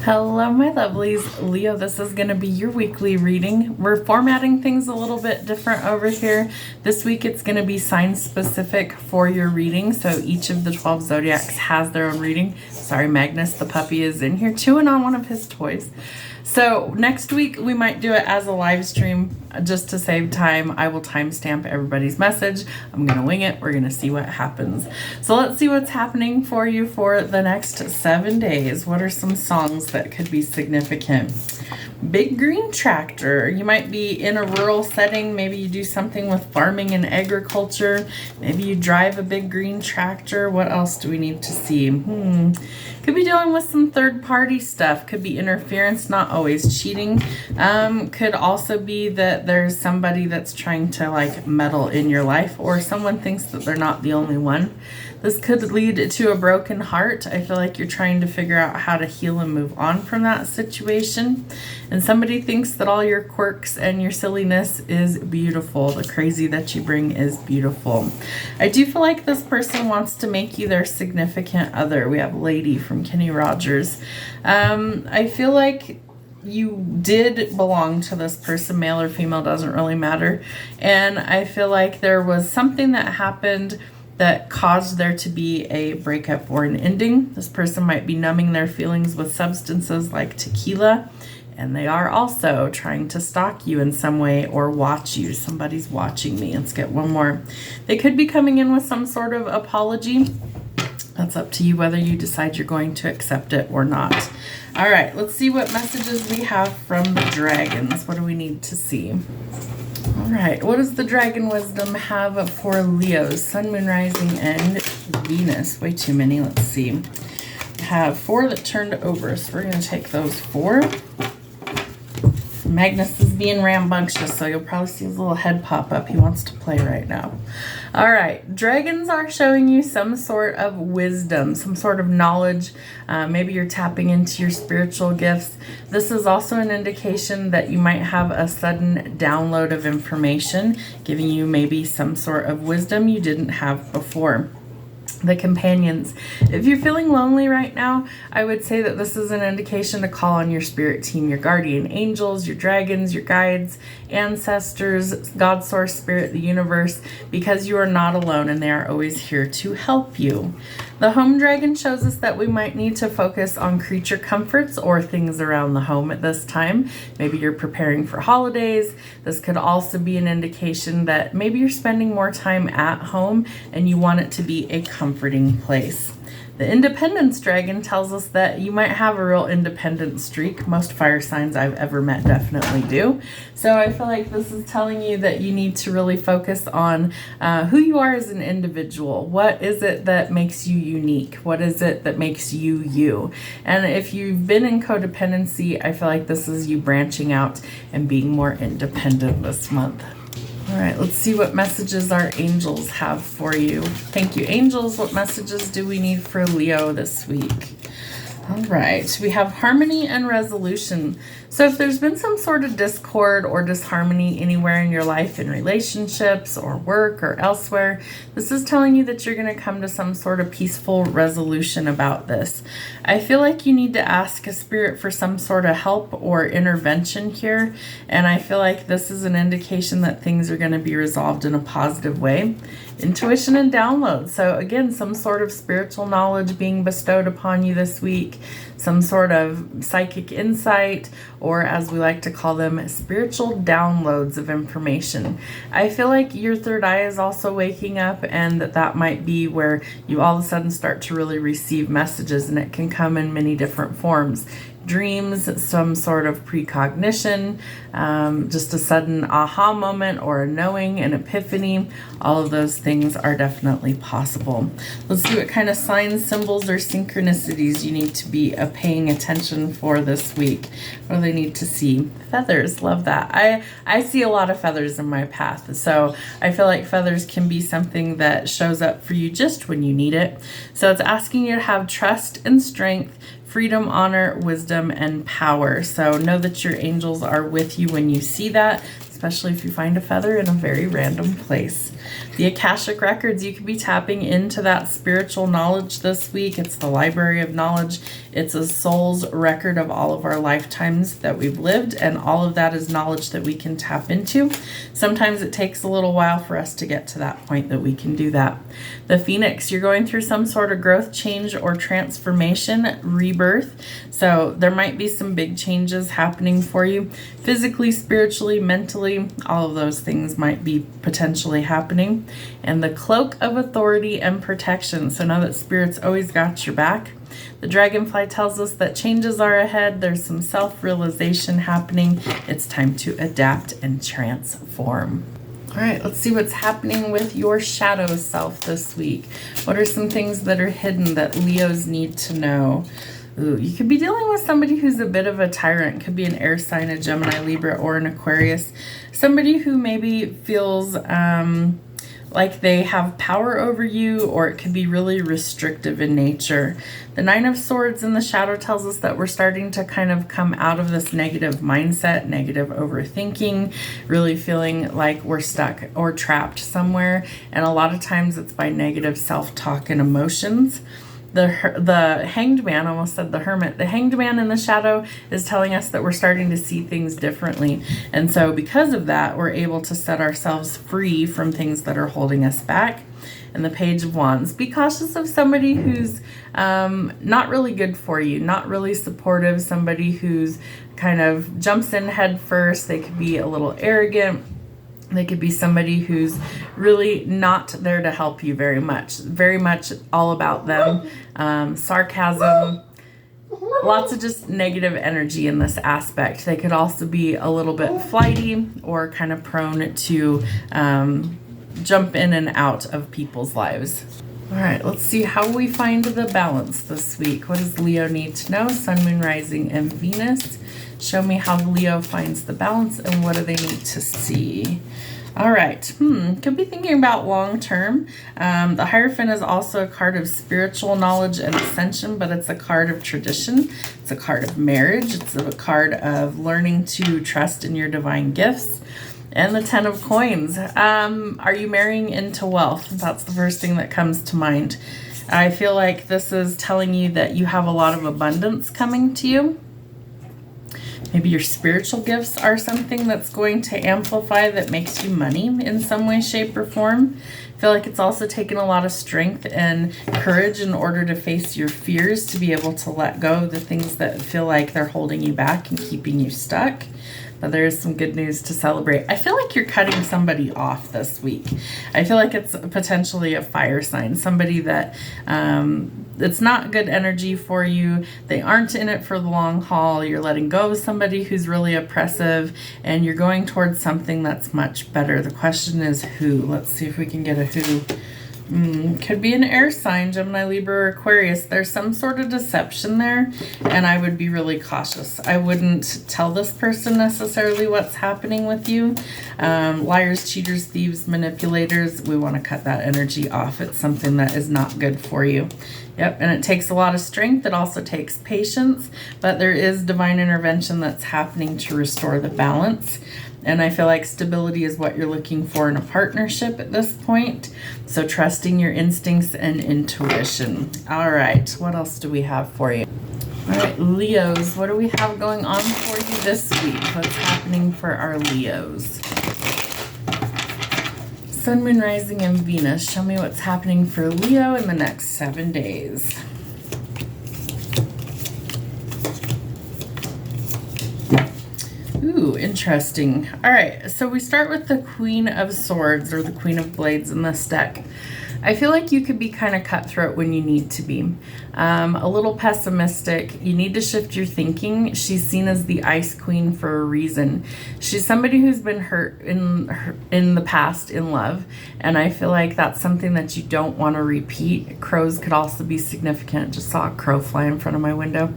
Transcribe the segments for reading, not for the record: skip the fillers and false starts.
Hello, my lovelies. Leo, this is going to be your weekly reading. We're formatting things a little bit different over here. This week, it's going to be sign specific for your reading. So each of the 12 zodiacs has their own reading. Sorry, Magnus, the puppy, is in here chewing on one of his toys. So next week, we might do it as a live stream just to save time. I will timestamp everybody's message. I'm going to wing it. We're going to see what happens. So let's see what's happening for you for the next 7 days. What are some songs that could be significant? Big green tractor. You might be in a rural setting. Maybe you do something with farming and agriculture. Maybe you drive a big green tractor. What else do we need to see? Could be dealing with some third-party stuff. Could be interference, not always cheating. Could also be that there's somebody that's trying to like meddle in your life, or someone thinks that they're not the only one. This could lead to a broken heart. I feel like you're trying to figure out how to heal and move on from that situation. And somebody thinks that all your quirks and your silliness is beautiful. The crazy that you bring is beautiful. I do feel like this person wants to make you their significant other. We have Lady from Kenny Rogers. I feel like you did belong to this person, male or female, doesn't really matter. And I feel like there was something that happened that caused there to be a breakup or an ending. This person might be numbing their feelings with substances like tequila, and they are also trying to stalk you in some way or watch you. Somebody's watching me. Let's get one more. They could be coming in with some sort of apology. That's up to you whether you decide you're going to accept it or not. All right, let's see what messages we have from the dragons. What do we need to see? All right, what does the dragon wisdom have for Leos, sun, moon, rising, and Venus? Way too many. Let's see. We have 4 that turned over, so we're going to take those 4. Magnus is being rambunctious, so you'll probably see his little head pop up. He wants to play right now. All right, dragons are showing you some sort of wisdom, some sort of knowledge. Maybe you're tapping into your spiritual gifts. This is also an indication that you might have a sudden download of information, giving you maybe some sort of wisdom you didn't have before. The companions. If you're feeling lonely right now, I would say that this is an indication to call on your spirit team, your guardian angels, your dragons, your guides, ancestors, God, source, spirit, the universe, because you are not alone and they are always here to help you. The home dragon shows us that we might need to focus on creature comforts or things around the home at this time. Maybe you're preparing for holidays. This could also be an indication that maybe you're spending more time at home and you want it to be a comforting place. The independence dragon tells us that you might have a real independent streak. Most fire signs I've ever met definitely do. So I feel like this is telling you that you need to really focus on who you are as an individual. What is it that makes you unique? What is it that makes you you? And if you've been in codependency, I feel like this is you branching out and being more independent this month. All right, let's see what messages our angels have for you. Thank you, angels. What messages do we need for Leo this week? All right, we have harmony and resolution. So if there's been some sort of discord or disharmony anywhere in your life, in relationships or work or elsewhere, this is telling you that you're going to come to some sort of peaceful resolution about this. I feel like you need to ask a spirit for some sort of help or intervention here, and I feel like this is an indication that things are going to be resolved in a positive way. Intuition and download. So again, some sort of spiritual knowledge being bestowed upon you this week, some sort of psychic insight, or as we like to call them, spiritual downloads of information. I feel like your third eye is also waking up, and that might be where you all of a sudden start to really receive messages, and it can come in many different forms. Dreams, some sort of precognition, just a sudden aha moment or a knowing, an epiphany. All of those things are definitely possible. Let's see what kind of signs, symbols, or synchronicities you need to be paying attention for this week. What do they need to see? Feathers, love that. I see a lot of feathers in my path, so I feel like feathers can be something that shows up for you just when you need it. So it's asking you to have trust and strength, freedom, honor, wisdom, and power. So know that your angels are with you when you see that, especially if you find a feather in a very random place. The Akashic Records, you could be tapping into that spiritual knowledge this week. It's the library of knowledge. It's a soul's record of all of our lifetimes that we've lived, and all of that is knowledge that we can tap into. Sometimes it takes a little while for us to get to that point that we can do that. The Phoenix, you're going through some sort of growth, change, or transformation, rebirth. So there might be some big changes happening for you physically, spiritually, mentally. All of those things might be potentially happening. And the Cloak of Authority and Protection. So know that Spirit's always got your back. The Dragonfly tells us that changes are ahead. There's some self-realization happening. It's time to adapt and transform. All right, let's see what's happening with your shadow self this week. What are some things that are hidden that Leos need to know? Ooh, you could be dealing with somebody who's a bit of a tyrant. Could be an air sign, a Gemini, Libra, or an Aquarius. Somebody who maybe feels like they have power over you, or it could be really restrictive in nature. The Nine of Swords in the shadow tells us that we're starting to kind of come out of this negative mindset, negative overthinking, really feeling like we're stuck or trapped somewhere. And a lot of times it's by negative self-talk and emotions. The Hanged Man, almost said the Hermit. The Hanged Man in the shadow is telling us that we're starting to see things differently. And so because of that, we're able to set ourselves free from things that are holding us back. And the Page of Wands. Be cautious of somebody who's not really good for you, not really supportive, somebody who's kind of jumps in head first. They could be a little arrogant. They could be somebody who's really not there to help you very much all about them. Sarcasm, lots of just negative energy in this aspect. They could also be a little bit flighty or kind of prone to jump in and out of people's lives. All right, let's see how we find the balance this week. What does Leo need to know? Sun, Moon, Rising, and Venus. Show me how Leo finds the balance and what do they need to see. All right, could be thinking about long term. The Hierophant is also a card of spiritual knowledge and ascension, but it's a card of tradition. It's a card of marriage. It's a card of learning to trust in your divine gifts. And the Ten of Coins. Are you marrying into wealth? That's the first thing that comes to mind. I feel like this is telling you that you have a lot of abundance coming to you. Maybe your spiritual gifts are something that's going to amplify, that makes you money in some way, shape, or form. I feel like it's also taken a lot of strength and courage in order to face your fears, to be able to let go of the things that feel like they're holding you back and keeping you stuck. But there is some good news to celebrate. I feel like you're cutting somebody off this week. I feel like it's potentially a fire sign, somebody that it's not good energy for you. They aren't in it for the long haul. You're letting go of somebody who's really oppressive, and you're going towards something that's much better. The question is who. Let's see if we can get a who. Could be an air sign, Gemini, Libra, or Aquarius. There's some sort of deception there, and I would be really cautious. I wouldn't tell this person necessarily what's happening with you. Liars, cheaters, thieves, manipulators, we want to cut that energy off. It's something that is not good for you. Yep, and it takes a lot of strength. It also takes patience, but there is divine intervention that's happening to restore the balance. And I feel like stability is what you're looking for in a partnership at this point. So trusting your instincts and intuition. All right, what else do we have for you? All right, Leos, what do we have going on for you this week? What's happening for our Leos? Sun, Moon, Rising, and Venus. Show me what's happening for Leo in the next 7 days. Ooh, interesting. All right, so we start with the Queen of Swords, or the Queen of Blades in this deck. I feel like you could be kind of cutthroat when you need to be. A little pessimistic. You need to shift your thinking. She's seen as the Ice Queen for a reason. She's somebody who's been hurt in the past in love, and I feel like that's something that you don't want to repeat. Crows could also be significant. Just saw a crow fly in front of my window.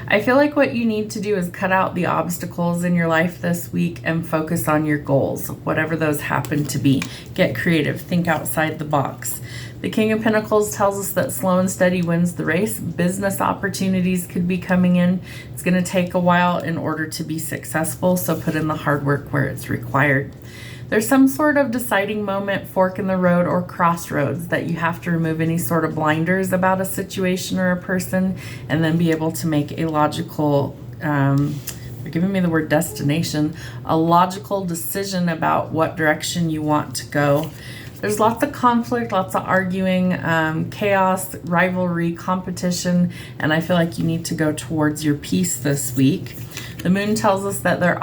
I feel like what you need to do is cut out the obstacles in your life this week and focus on your goals, whatever those happen to be. Get creative. Think outside the box. The King of Pentacles tells us that slow and steady wins the race. Business opportunities could be coming in. It's going to take a while in order to be successful, so put in the hard work where it's required. there's some sort of deciding moment, fork in the road, or crossroads that you have to remove any sort of blinders about a situation or a person, and then be able to make a logical, you're giving me the word destination, a logical decision about what direction you want to go. There's lots of conflict, lots of arguing, chaos, rivalry, competition, and I feel like you need to go towards your peace this week. The moon tells us that there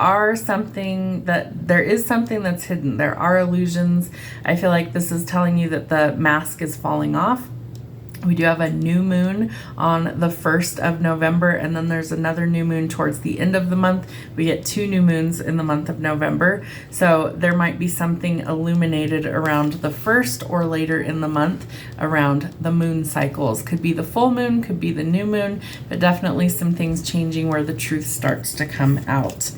is something that's hidden. There are illusions. I feel like this is telling you that the mask is falling off. We do have a new moon on the 1st of November, and then there's another new moon towards the end of the month. We get 2 new moons in the month of November. So there might be something illuminated around the 1st or later in the month around the moon cycles. Could be the full moon, could be the new moon, but definitely some things changing where the truth starts to come out.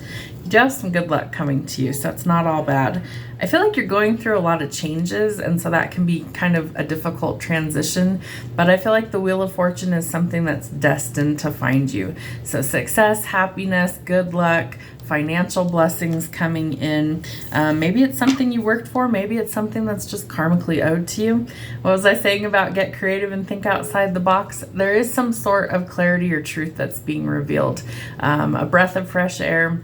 You do have some good luck coming to you, so it's not all bad. I feel like you're going through a lot of changes, and so that can be kind of a difficult transition, but I feel like the Wheel of Fortune is something that's destined to find you. So success, happiness, good luck, financial blessings coming in. Maybe it's something you worked for. Maybe it's something that's just karmically owed to you. What was I saying about get creative and think outside the box? There is some sort of clarity or truth that's being revealed. A breath of fresh air.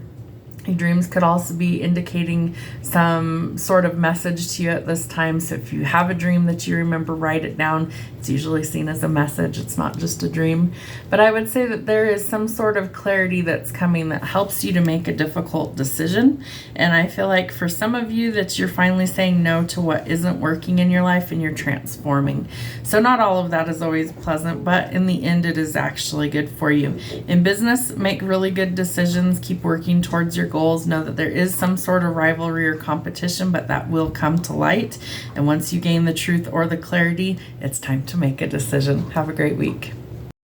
Your dreams could also be indicating some sort of message to you at this time. So if you have a dream that you remember, write it down. It's usually seen as a message. It's not just a dream. But I would say that there is some sort of clarity that's coming that helps you to make a difficult decision. And I feel like for some of you that you're finally saying no to what isn't working in your life and you're transforming. So not all of that is always pleasant, but in the end, it is actually good for you. In business, make really good decisions. Keep working towards your goals. Know that there is some sort of rivalry or competition, but that will come to light. And once you gain the truth or the clarity, it's time to make a decision. Have a great week.